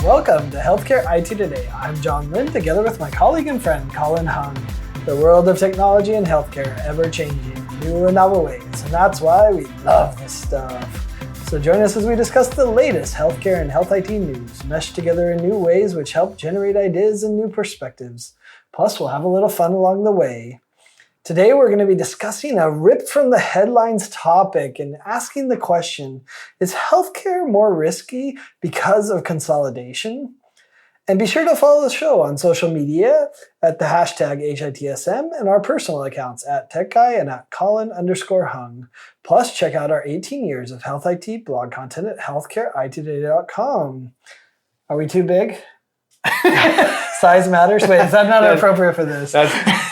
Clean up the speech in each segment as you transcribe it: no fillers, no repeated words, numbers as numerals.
Welcome to Healthcare IT Today. I'm John Lynn, together with my colleague and friend, Colin. The world of technology and healthcare, ever-changing, new and novel ways, and that's why we love this stuff. So join us as we discuss the latest healthcare and health IT news, meshed together in new ways which help generate ideas and new perspectives. Plus, we'll have a little fun along the way. Today, we're going to be discussing a ripped from the headlines topic and asking the question, is healthcare more risky because of consolidation? And be sure to follow the show on social media at the hashtag HITSM and our personal accounts at TechGuy and at Colin_Hung. Plus, check out our 18 years of health IT blog content at healthcareittoday.com. Are we too big? Size matters? Wait, is that not appropriate for this?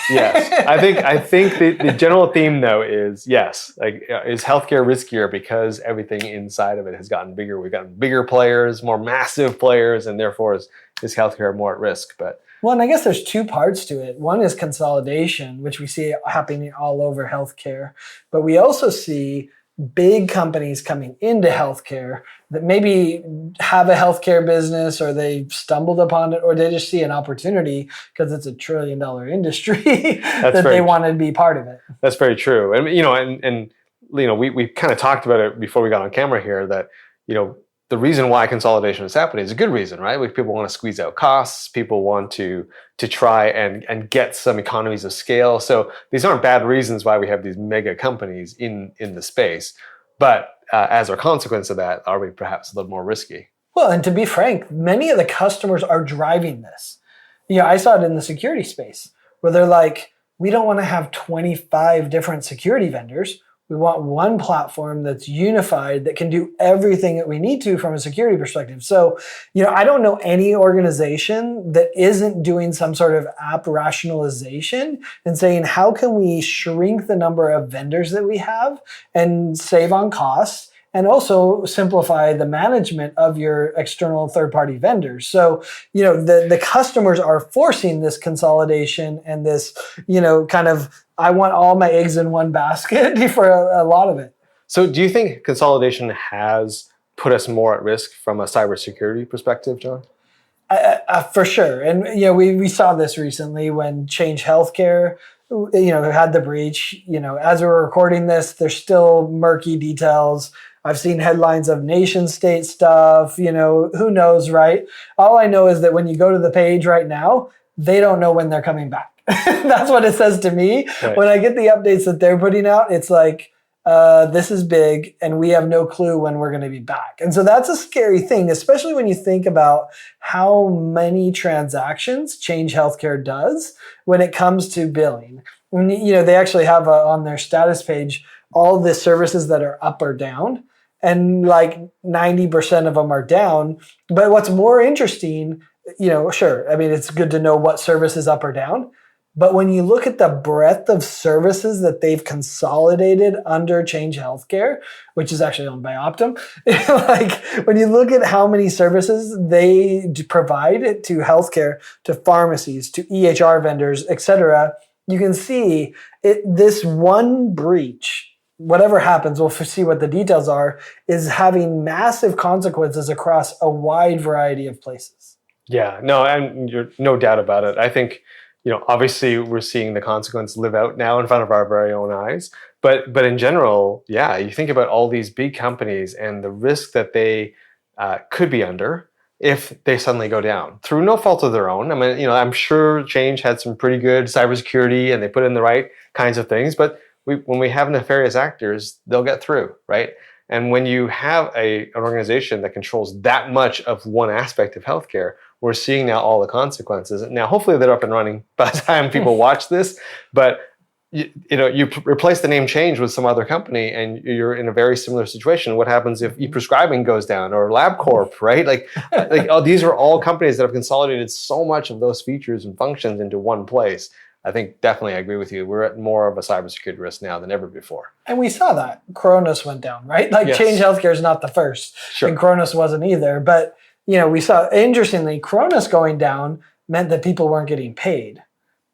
Yes. I think the general theme, though, is yes. Is healthcare riskier because everything inside of it has gotten bigger? We've gotten bigger players, more massive players, and therefore is healthcare more at risk? Well, and I guess there's two parts to it. One is consolidation, which we see happening all over healthcare. But we also see big companies coming into healthcare that maybe have a healthcare business, or they stumbled upon it, or they just see an opportunity because it's $1 trillion industry that they want to be part of it. That's very true. And we kind of talked about it before we got on camera here that, the reason why consolidation is happening is a good reason, right? People want to squeeze out costs. People want to try and get some economies of scale. So these aren't bad reasons why we have these mega companies in the space. But as a consequence of that, are we perhaps a little more risky? Well, and to be frank, many of the customers are driving this. I saw it in the security space where they're like, we don't want to have 25 different security vendors. We want one platform that's unified that can do everything that we need to from a security perspective. So, I don't know any organization that isn't doing some sort of app rationalization and saying, how can we shrink the number of vendors that we have and save on costs, and also simplify the management of your external third-party vendors. So, the customers are forcing this consolidation and this, kind of, I want all my eggs in one basket for a lot of it. So do you think consolidation has put us more at risk from a cybersecurity perspective, John? For sure. And, we saw this recently when Change Healthcare, had the breach. As we're recording this, there's still murky details. I've seen headlines of nation state stuff, who knows, right? All I know is that when you go to the page right now, they don't know when they're coming back. That's what it says to me. Right. When I get the updates that they're putting out, it's like, this is big and we have no clue when we're going to be back. And so that's a scary thing, especially when you think about how many transactions Change Healthcare does when it comes to billing. They actually have on their status page all the services that are up or down. And like 90% of them are down. But what's more interesting, sure, it's good to know what service is up or down. But when you look at the breadth of services that they've consolidated under Change Healthcare, which is actually owned by Optum, when you look at how many services they provide to healthcare, to pharmacies, to EHR vendors, etc., you can see this one breach, whatever happens, we'll see what the details are, is having massive consequences across a wide variety of places. Yeah, no, and you're no doubt about it. I think, obviously we're seeing the consequence live out now in front of our very own eyes. But in general, yeah, you think about all these big companies and the risk that they could be under if they suddenly go down through no fault of their own. I'm sure Change had some pretty good cybersecurity and they put in the right kinds of things, but when we have nefarious actors, they'll get through, right? And when you have an organization that controls that much of one aspect of healthcare, we're seeing now all the consequences. Now, hopefully they're up and running by the time people watch this, but you replace the name Change with some other company and you're in a very similar situation. What happens if e-prescribing goes down or LabCorp, right? These are all companies that have consolidated so much of those features and functions into one place. I think definitely I agree with you. We're at more of a cybersecurity risk now than ever before. And we saw that. Kronos went down, right? Yes. Change Healthcare is not the first. Sure. And Kronos wasn't either. But, we saw, interestingly, Kronos going down meant that people weren't getting paid.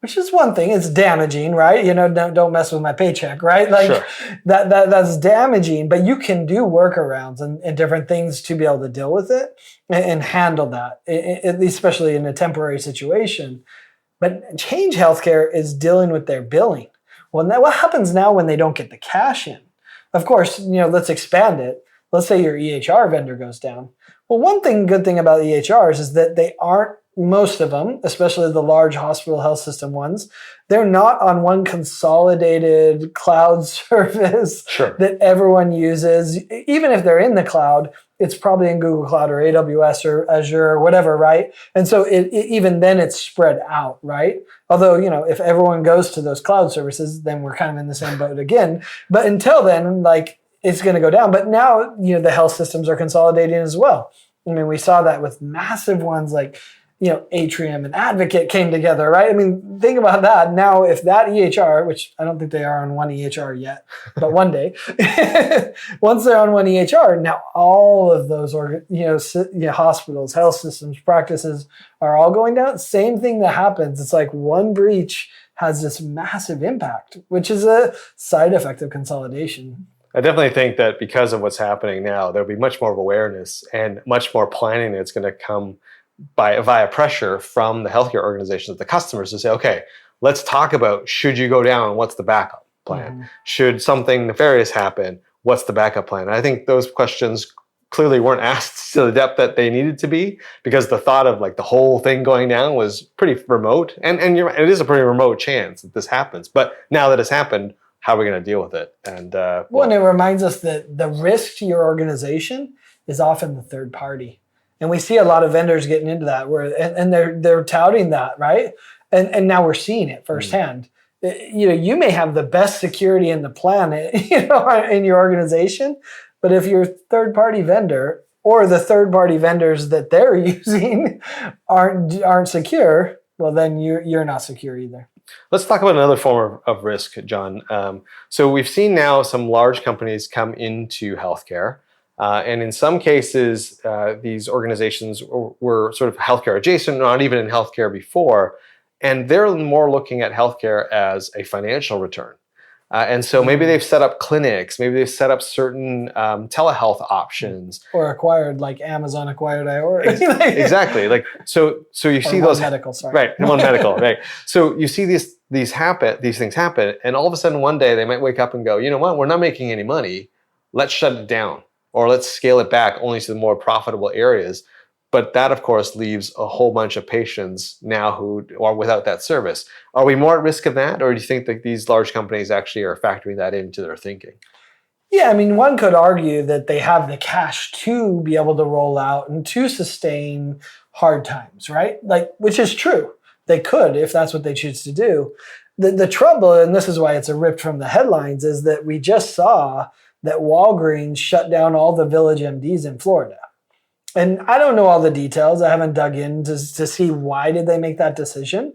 which is one thing. It's damaging, right? Don't mess with my paycheck, right? Like Sure. that's damaging, but you can do workarounds and different things to be able to deal with it and handle that, at least especially in a temporary situation. But Change Healthcare is dealing with their billing. Well, now what happens now when they don't get the cash in? Of course, let's expand it. Let's say your EHR vendor goes down. Well, good thing about EHRs is that they aren't, most of them, especially the large hospital health system ones, they're not on one consolidated cloud service Sure. that everyone uses. Even if they're in the cloud, it's probably in Google Cloud or AWS or Azure or whatever, right? And so even then it's spread out, right? Although, if everyone goes to those cloud services, then we're kind of in the same boat again. But until then, like, it's going to go down. But now, the health systems are consolidating as well. I mean, we saw that with massive ones like, Atrium and Advocate came together, right? I mean, think about that. Now, if that EHR, which I don't think they are on one EHR yet, but one day, once they're on one EHR, now all of those hospitals, health systems, practices are all going down. Same thing that happens. It's like one breach has this massive impact, which is a side effect of consolidation. I definitely think that because of what's happening now, there'll be much more of awareness and much more planning that's going to come via pressure from the healthcare organizations, the customers, to say, okay, let's talk about, should you go down, what's the backup plan? Mm-hmm. Should something nefarious happen, what's the backup plan? And I think those questions clearly weren't asked to the depth that they needed to be, because the thought of like the whole thing going down was pretty remote. And it is a pretty remote chance that this happens. But now that it's happened, how are we going to deal with it? And and it reminds us that the risk to your organization is often the third party. And we see a lot of vendors getting into that, and they're touting that, right? And now we're seeing it firsthand. You may have the best security in the planet, in your organization, but if your third-party vendor or the third-party vendors that they're using aren't secure, well, then you're not secure either. Let's talk about another form of risk, John. So we've seen now some large companies come into healthcare. And in some cases, these organizations were sort of healthcare adjacent, not even in healthcare before. And they're more looking at healthcare as a financial return. And so maybe they've set up clinics, maybe they've set up certain telehealth options. Or acquired, like Amazon acquired Iora. Exactly. Like so you see those medical, sorry. Right, One Medical, right. So you see these things happen, and all of a sudden one day they might wake up and go, you know what, we're not making any money, let's shut it down. Or let's scale it back only to the more profitable areas. But that, of course, leaves a whole bunch of patients now who are without that service. Are we more at risk of that? Or do you think that these large companies actually are factoring that into their thinking? Yeah, I mean, one could argue that they have the cash to be able to roll out and to sustain hard times, right? Like, which is true. They could, if that's what they choose to do. The trouble, and this is why it's ripped from the headlines, is that we just saw that Walgreens shut down all the Village MDs in Florida. And I don't know all the details. I haven't dug in to see why did they make that decision.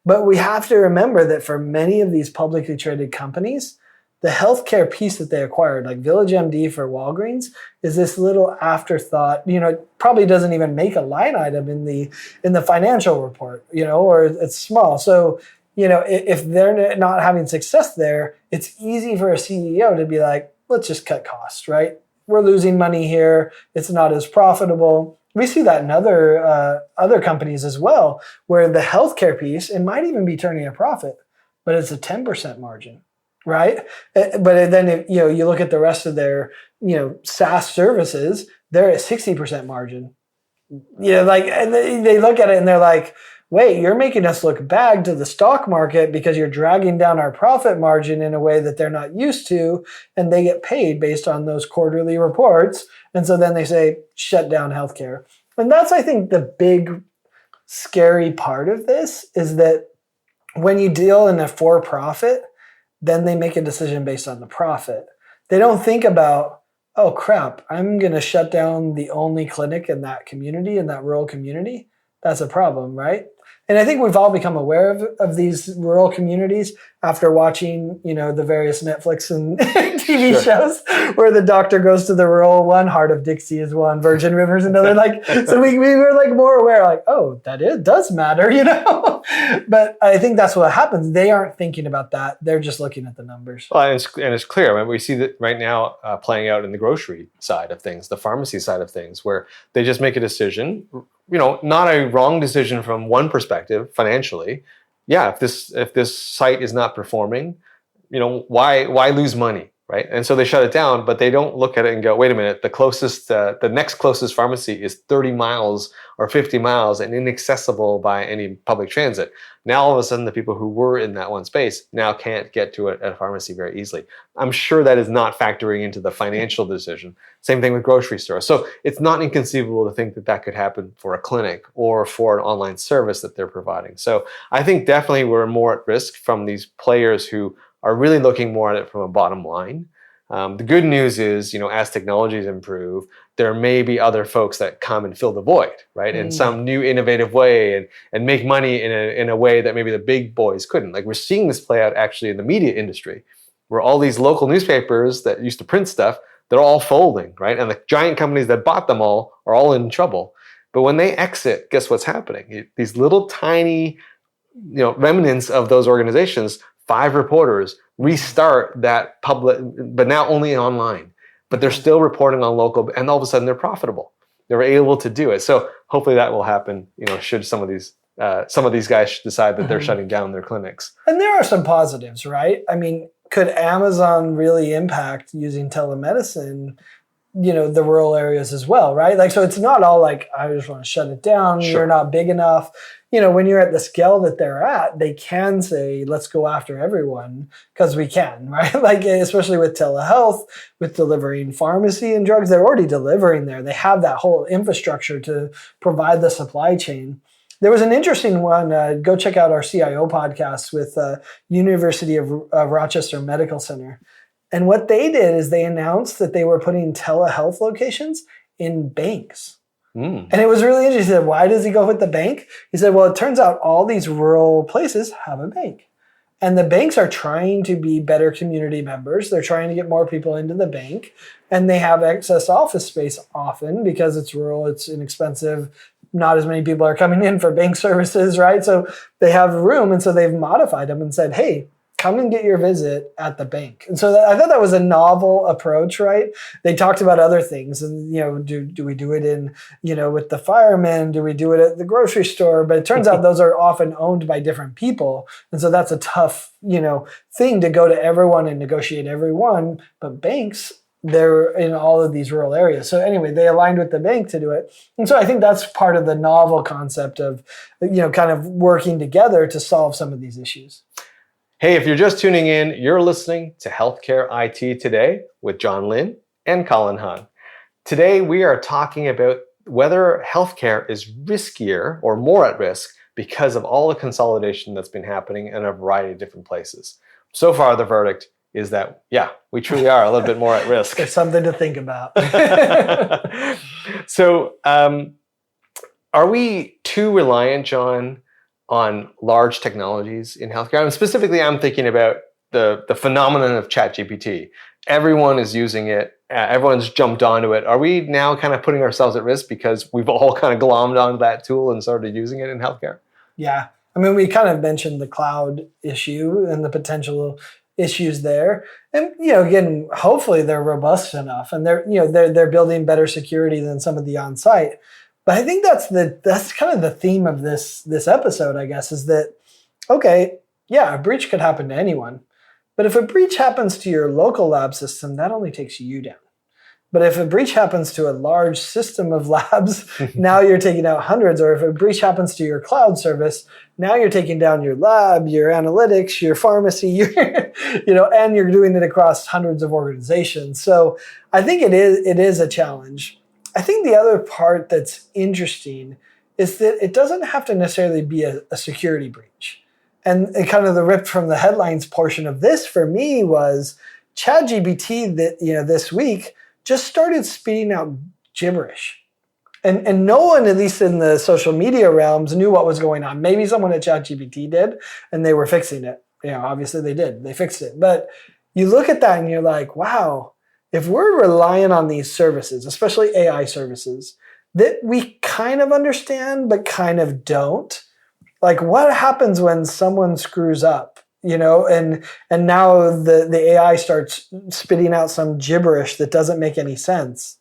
But we have to remember that for many of these publicly traded companies, the healthcare piece that they acquired, like Village MD for Walgreens, is this little afterthought. It probably doesn't even make a line item in the financial report, or it's small. So, if they're not having success there, it's easy for a CEO to be like, let's just cut costs, right? We're losing money here. It's not as profitable. We see that in other companies as well, where the healthcare piece, it might even be turning a profit, but it's a 10% margin, right? But then if, you look at the rest of their SaaS services, they're at 60% margin. And they look at it and they're like, wait, you're making us look bad to the stock market because you're dragging down our profit margin in a way that they're not used to, and they get paid based on those quarterly reports. And so then they say, shut down healthcare. And that's, I think, the big scary part of this is that when you deal in a for-profit, then they make a decision based on the profit. They don't think about, oh crap, I'm going to shut down the only clinic in that community, in that rural community. That's a problem, right? And I think we've all become aware of these rural communities after watching, the various Netflix and TV shows where the doctor goes to the rural one, Heart of Dixie is one, Virgin River is another. So we were more aware, it does matter, But I think that's what happens. They aren't thinking about that. They're just looking at the numbers. Well, and it's clear. I mean, we see that right now playing out in the grocery side of things, the pharmacy side of things, where they just make a decision, not a wrong decision from one perspective financially. Yeah, if this site is not performing, why lose money, right? And so they shut it down, but they don't look at it and go, wait a minute, the next closest pharmacy is 30 miles or 50 miles and inaccessible by any public transit. Now, all of a sudden, the people who were in that one space now can't get to a pharmacy very easily. I'm sure that is not factoring into the financial decision. Same thing with grocery stores. So it's not inconceivable to think that could happen for a clinic or for an online service that they're providing. So I think definitely we're more at risk from these players who are really looking more at it from a bottom line. The good news is, as technologies improve, there may be other folks that come and fill the void, right? In some new innovative way and make money in a way that maybe the big boys couldn't. Like we're seeing this play out actually in the media industry, where all these local newspapers that used to print stuff, they're all folding, right? And the giant companies that bought them all are all in trouble. But when they exit, guess what's happening? These little tiny, remnants of those organizations, 5 reporters, restart that public, but now only online. But they're still reporting on local, and all of a sudden they're profitable. They're able to do it. So hopefully that will happen. Should some of these guys decide that they're shutting down their clinics. And there are some positives, right? I mean, could Amazon really impact using telemedicine? The rural areas as well, right? So it's not all I just want to shut it down. Sure. You're not big enough. When you're at the scale that they're at, they can say, let's go after everyone because we can, right? Especially with telehealth, with delivering pharmacy and drugs, they're already delivering there. They have that whole infrastructure to provide the supply chain. There was an interesting one. Go check out our CIO podcast with University of Rochester Medical Center. And what they did is they announced that they were putting telehealth locations in banks. And it was really interesting. He said, why does he go with the bank? He said, well, it turns out all these rural places have a bank. And the banks are trying to be better community members. They're trying to get more people into the bank. And they have excess office space often because it's rural, it's inexpensive. Not as many people are coming in for bank services, right? So they have room. And so they've modified them and said, hey, come and get your visit at the bank. And so I thought that was a novel approach, right? They talked about other things. And, do we do it in, with the firemen? Do we do it at the grocery store? But it turns out those are often owned by different people. And so that's a tough, thing to go to everyone and negotiate everyone. But banks, they're in all of these rural areas. So anyway, they aligned with the bank to do it. And so I think that's part of the novel concept of, kind of working together to solve some of these issues. Hey, if you're just tuning in, you're listening to Healthcare IT Today with John Lynn and Colin Hahn. Today, we are talking about whether healthcare is riskier or more at risk because of all the consolidation that's been happening in a variety of different places. So far, the verdict is that, yeah, we truly are a little bit more at risk. It's something to think about. So, are we too reliant, John, on large technologies in healthcare? Specifically, I'm thinking about the phenomenon of ChatGPT. Everyone is using it. Everyone's jumped onto it. Are we now kind of putting ourselves at risk because we've all kind of glommed onto that tool and started using it in healthcare? Yeah. I mean, we kind of mentioned the cloud issue and the potential issues there. And, again, hopefully they're robust enough and they're building better security than some of the on-site. But I think that's kind of the theme of this episode, I guess, is that, okay, yeah, a breach could happen to anyone. But if a breach happens to your local lab system, that only takes you down. But if a breach happens to a large system of labs, now you're taking out hundreds. Or if a breach happens to your cloud service, now you're taking down your lab, your analytics, your pharmacy, and you're doing it across hundreds of organizations. So I think it is a challenge. I think the other part that's interesting is that it doesn't have to necessarily be a security breach. And kind of the ripped from the headlines portion of this for me was ChatGPT that this week just started spitting out gibberish. And no one, at least in the social media realms, knew what was going on. Maybe someone at ChatGPT did, and they were fixing it. Obviously they did. They fixed it. But you look at that and you're like, wow, if we're relying on these services, especially AI services, that we kind of understand but kind of don't, like what happens when someone screws up? And now the AI starts spitting out some gibberish that doesn't make any sense.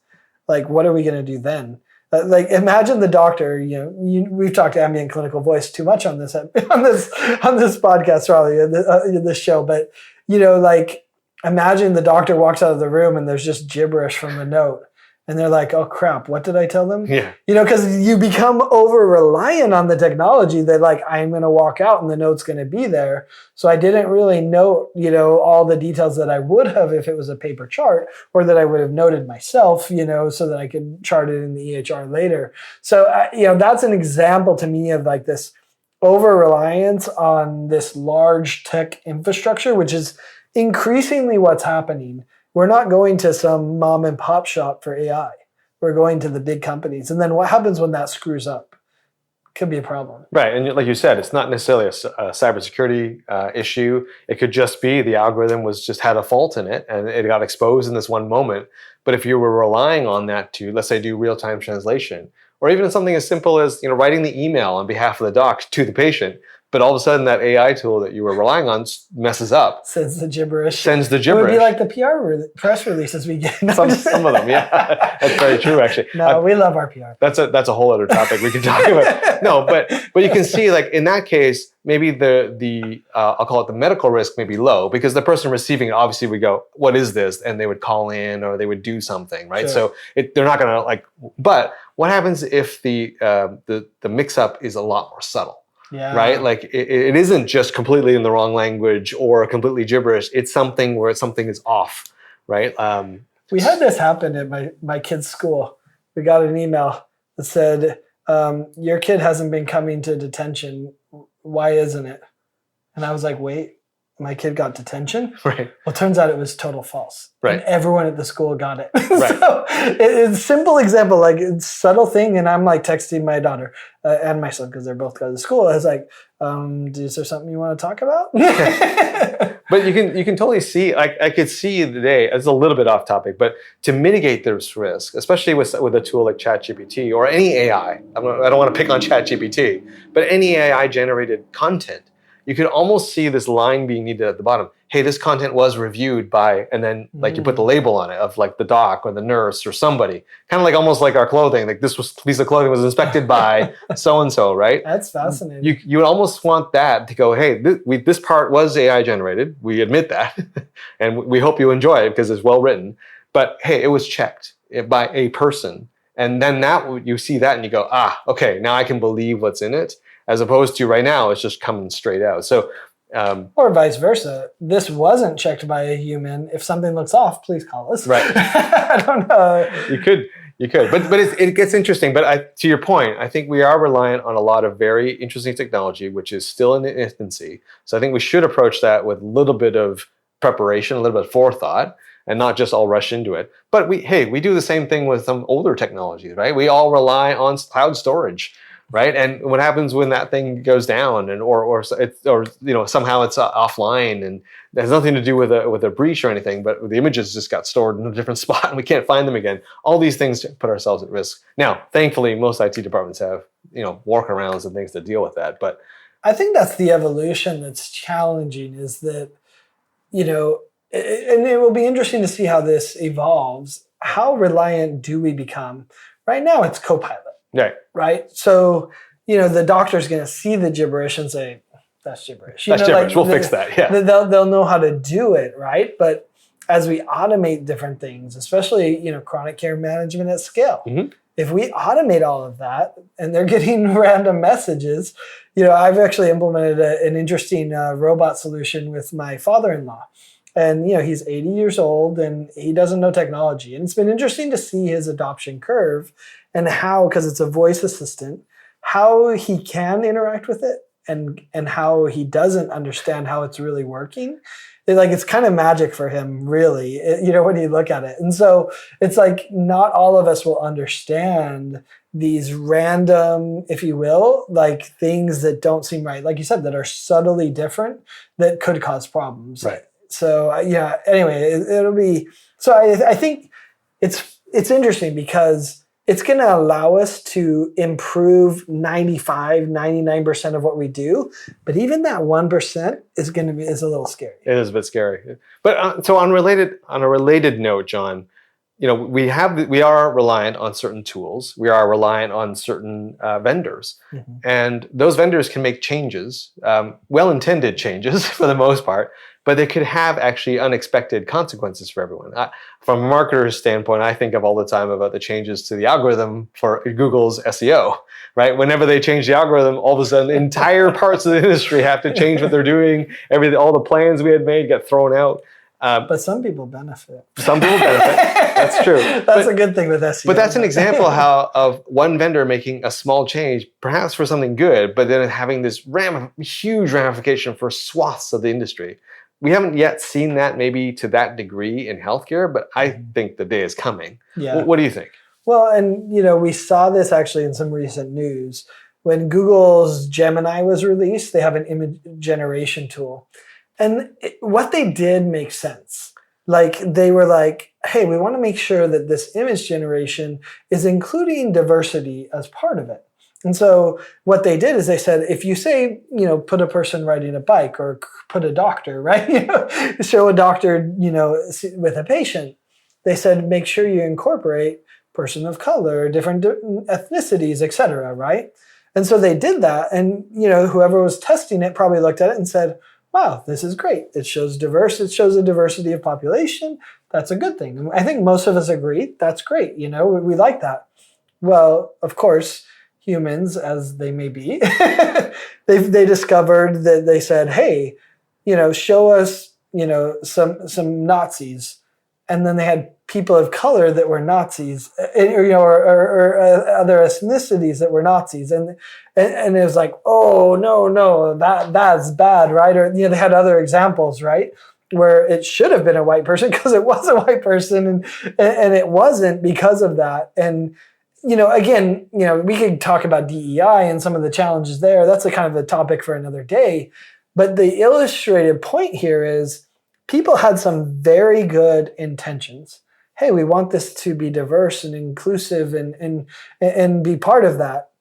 Like, what are we going to do then? Like, imagine the doctor. We've talked ambient clinical voice too much on this podcast, probably in this show. But like, imagine the doctor walks out of the room and there's just gibberish from the note. And they're like, oh crap, what did I tell them? Yeah. Because you become over reliant on the technology that like, I'm going to walk out and the note's going to be there. So I didn't really note, all the details that I would have if it was a paper chart, or that I would have noted myself, so that I could chart it in the EHR later. So, that's an example to me of like this over reliance on this large tech infrastructure, which is increasingly what's happening. We're not going to some mom and pop shop for AI. We're going to the big companies. And then what happens when that screws up? Could be a problem. Right. And like you said, it's not necessarily a cybersecurity issue. It could just be the algorithm just had a fault in it and it got exposed in this one moment. But if you were relying on that to, let's say, do real-time translation, or even something as simple as writing the email on behalf of the doc to the patient, but all of a sudden that AI tool that you were relying on messes up. Sends the gibberish. It would be like the press releases we get. Some of them, yeah. That's very true, actually. No, we love our PR. That's a whole other topic we can talk about. No, but you can see, like in that case, maybe the I'll call it the medical risk may be low, because the person receiving it obviously would go, what is this? And they would call in or they would do something, right? Sure. So they're not going to like, but what happens if the mix up is a lot more subtle? Yeah. Right? Like it isn't just completely in the wrong language or completely gibberish. It's something where something is off, right? We had this happen at my kid's school. We got an email that said, your kid hasn't been coming to detention. Why isn't it? And I was like, wait, my kid got detention? Right. Well, it turns out it was total false. Right. And everyone at the school got it. Right. So it's a simple example, like it's subtle thing. And I'm like texting my daughter and my son, because they're both going to school. I was like, is there something you want to talk about? But you can totally see, I could see today, it's a little bit off topic, but to mitigate this risk, especially with a tool like ChatGPT or any AI, I don't want to pick on ChatGPT, but any AI generated content, you could almost see this line being needed at the bottom. Hey, this content was reviewed by, and then like you put the label on it of like the doc or the nurse or somebody, kind of like almost like our clothing, like this piece of clothing was inspected by so-and-so, right? That's fascinating. You would almost want that to go, hey, this part was AI generated. We admit that. And we hope you enjoy it because it's well written. But hey, it was checked by a person. And then you see that and you go, okay, now I can believe what's in it. As opposed to right now, it's just coming straight out. So, or vice versa. This wasn't checked by a human. If something looks off, please call us. Right. I don't know. You could, but it gets interesting. But to your point, I think we are reliant on a lot of very interesting technology, which is still in the infancy. So I think we should approach that with a little bit of preparation, a little bit of forethought, and not just all rush into it. But we do the same thing with some older technologies, right? We all rely on cloud storage. Right, and what happens when that thing goes down, and or somehow it's offline, and it has nothing to do with a breach or anything, but the images just got stored in a different spot, and we can't find them again. All these things put ourselves at risk. Now, thankfully, most IT departments have workarounds and things to deal with that. But I think that's the evolution that's challenging. Is that and it will be interesting to see how this evolves. How reliant do we become? Right now, it's Copilot. Right. So, the doctor's going to see the gibberish and say, that's gibberish. That's gibberish. We'll fix that. Yeah. They'll know how to do it. Right. But as we automate different things, especially, chronic care management at scale, if we automate all of that and they're getting random messages, I've actually implemented an interesting robot solution with my father-in-law. And, he's 80 years old and he doesn't know technology. And it's been interesting to see his adoption curve and how, because it's a voice assistant, how he can interact with it and how he doesn't understand how it's really working. It's kind of magic for him, really, when you look at it. And so it's like not all of us will understand these random, if you will, like things that don't seem right, like you said, that are subtly different that could cause problems. Right. So yeah. Anyway, it'll be. So I think it's interesting because it's going to allow us to improve 95, 99% of what we do. But even that 1% is a little scary. It is a bit scary. But so on a related note, John, we are reliant on certain tools. We are reliant on certain vendors. Mm-hmm. And those vendors can make changes, well-intended changes for the most part, but they could have actually unexpected consequences for everyone. From a marketer's standpoint, I think of all the time about the changes to the algorithm for Google's SEO, right? Whenever they change the algorithm, all of a sudden entire parts of the industry have to change what they're doing. All the plans we had made get thrown out. But some people benefit. Some people benefit. That's true. That's a good thing with SEO. But that's an example of one vendor making a small change, perhaps for something good, but then having this huge ramification for swaths of the industry. We haven't yet seen that maybe to that degree in healthcare, but I think the day is coming. Yeah. What do you think? Well, and we saw this actually in some recent news. When Google's Gemini was released, they have an image generation tool. And what they did makes sense. Like they were like, hey, we want to make sure that this image generation is including diversity as part of it. And so what they did is they said, if you say, put a person riding a bike or put a doctor, right? Show a doctor, with a patient, they said, make sure you incorporate person of color, different ethnicities, et cetera, right? And so they did that. And, whoever was testing it probably looked at it and said, wow, this is great. It shows it shows a diversity of population. That's a good thing. And I think most of us agree that's great. We like that. Well, of course, humans, as they may be, they discovered that they said, hey, show us, some Nazis. And then they had people of color that were Nazis, or other ethnicities that were Nazis. And it was like, oh, no, that's bad, right? Or, they had other examples, right? Where it should have been a white person because it was a white person and it wasn't because of that. And, again, we could talk about DEI and some of the challenges there. That's a kind of a topic for another day. But the illustrated point here is people had some very good intentions. Hey, we want this to be diverse and inclusive and be part of that.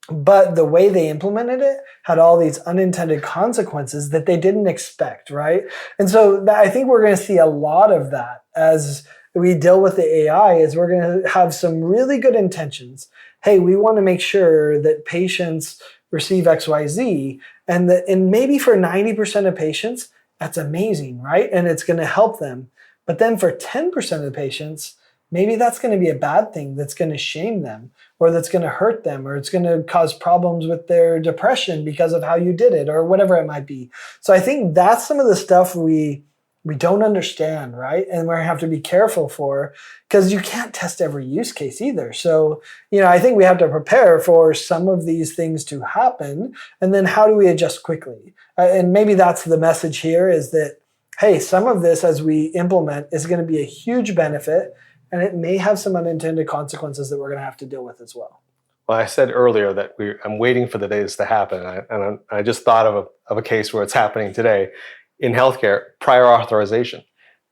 But the way they implemented it had all these unintended consequences that they didn't expect, right? And so I think we're going to see a lot of that as we deal with the AI, is we're going to have some really good intentions. Hey, we want to make sure that patients receive XYZ, and maybe for 90% of patients, that's amazing, right? And it's going to help them. But then for 10% of the patients, maybe that's going to be a bad thing that's going to shame them, or that's going to hurt them, or it's going to cause problems with their depression because of how you did it, or whatever it might be. So I think that's some of the stuff we don't understand, right? And we're going to have to be careful for, because you can't test every use case either. So, I think we have to prepare for some of these things to happen, and then how do we adjust quickly? And maybe that's the message here, is that, hey, some of this as we implement is going to be a huge benefit, and it may have some unintended consequences that we're going to have to deal with as well. Well, I said earlier that I'm waiting for the days to happen, and I just thought of a case where it's happening today. In healthcare, prior authorization,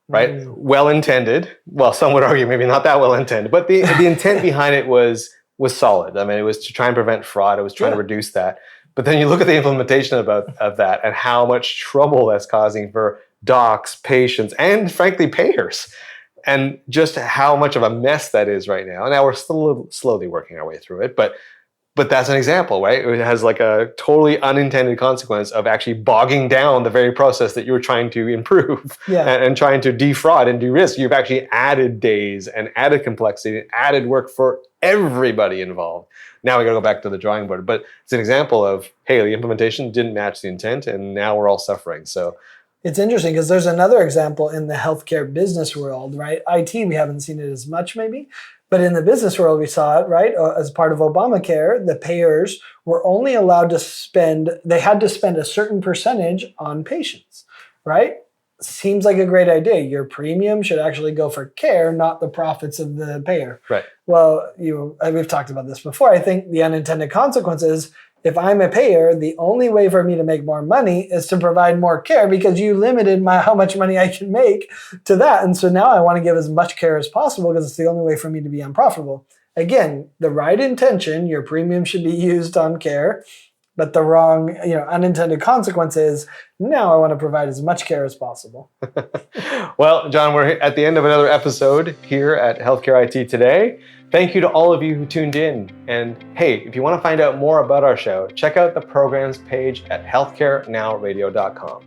right? Well-intended. Well, some would argue maybe not that well-intended, but the intent behind it was solid. I mean, it was to try and prevent fraud. It was trying to reduce that. But then you look at the implementation of that and how much trouble that's causing for docs, patients, and frankly, payers, and just how much of a mess that is right now. Now we're still slowly working our way through it, but that's an example, right? It has like a totally unintended consequence of actually bogging down the very process that you were trying to improve and trying to defraud and de-risk. You've actually added days and added complexity and added work for everybody involved. Now we got to go back to the drawing board. But it's an example of, hey, the implementation didn't match the intent, and now we're all suffering. So it's interesting because there's another example in the healthcare business world, right? IT, we haven't seen it as much maybe, But in the business world, we saw it, right? As part of Obamacare, the payers were only allowed to they had to spend a certain percentage on patients, right? Seems like a great idea. Your premium should actually go for care, not the profits of the payer. Right. Well, we've talked about this before. I think the unintended consequence is, if I'm a payer, the only way for me to make more money is to provide more care, because you limited how much money I can make to that. And so now I want to give as much care as possible because it's the only way for me to be unprofitable. Again, the right intention, your premium should be used on care, but the wrong, unintended consequence is, now I want to provide as much care as possible. Well, John, we're at the end of another episode here at Healthcare IT Today. Thank you to all of you who tuned in. And hey, if you want to find out more about our show, check out the programs page at healthcarenowradio.com.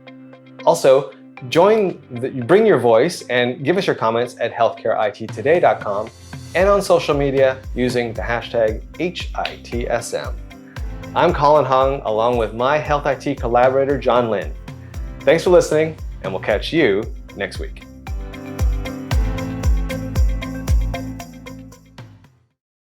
Also, bring your voice and give us your comments at healthcareittoday.com and on social media using the hashtag HITSM. I'm Colin Hung, along with my Health IT collaborator, John Lynn. Thanks for listening, and we'll catch you next week.